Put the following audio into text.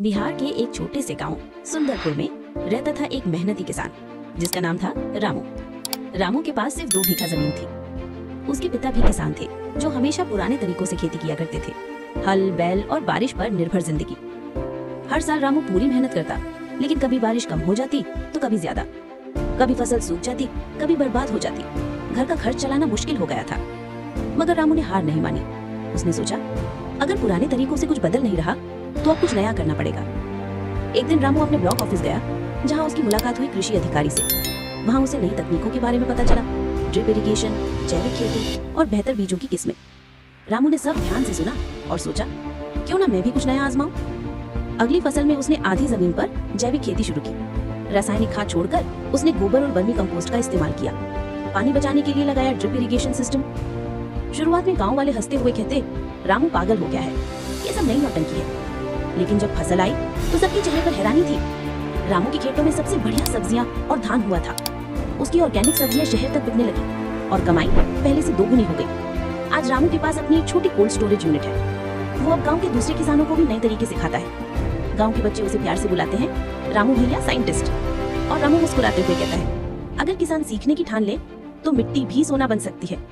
बिहार के एक छोटे से गांव सुंदरपुर में रहता था एक मेहनती किसान जिसका नाम था रामू। रामू के पास सिर्फ 2 बीघा जमीन थी। उसके पिता भी किसान थे जो हमेशा पुराने तरीकों से खेती किया करते थे, हल बैल और बारिश पर निर्भर जिंदगी। हर साल रामू पूरी मेहनत करता, लेकिन कभी बारिश कम हो जाती तो कभी ज्यादा, कभी फसल सूख जाती, कभी बर्बाद हो जाती। घर का खर्च चलाना मुश्किल हो गया था, मगर रामू ने हार नहीं मानी। उसने सोचा, अगर पुराने तरीकों से कुछ बदल नहीं रहा तो अब कुछ नया करना पड़ेगा। एक दिन रामू अपने ब्लॉक ऑफिस गया, जहां उसकी मुलाकात हुई कृषि अधिकारी से। वहां उसे नई तकनीकों के बारे में पता चला, ड्रिप इरिगेशन, जैविक खेती और बेहतर बीजों की किस्में। रामू ने सब ध्यान से सुना और सोचा, क्यों ना मैं भी कुछ नया आजमाऊं। अगली फसल में उसने आधी जमीन पर जैविक खेती शुरू की। रासायनिक खाद छोड़कर उसने गोबर और वर्मी कंपोस्ट का इस्तेमाल किया। पानी बचाने के लिए लगाया ड्रिप इरिगेशन सिस्टम। शुरुआत में गांव वाले हंसते हुए कहते, रामू पागल हो गया है, ये सब नई नौटंकी है। लेकिन जब फसल आई तो सबके चेहरे पर हैरानी थी। रामू के खेतों में सबसे बढ़िया सब्जियां और धान हुआ था। उसकी ऑर्गेनिक सब्जियां शहर तक बिकने लगी और कमाई पहले से 2 गुनी हो गई। आज रामू के पास अपनी एक छोटी कोल्ड स्टोरेज यूनिट है। वो अब गांव के दूसरे किसानों को भी नए तरीके सिखाता है। गांव के बच्चे उसे प्यार से बुलाते हैं, रामू भैया साइंटिस्ट। और रामू मुस्कुराते हुए कहता है, अगर किसान सीखने की ठान ले तो मिट्टी भी सोना बन सकती है।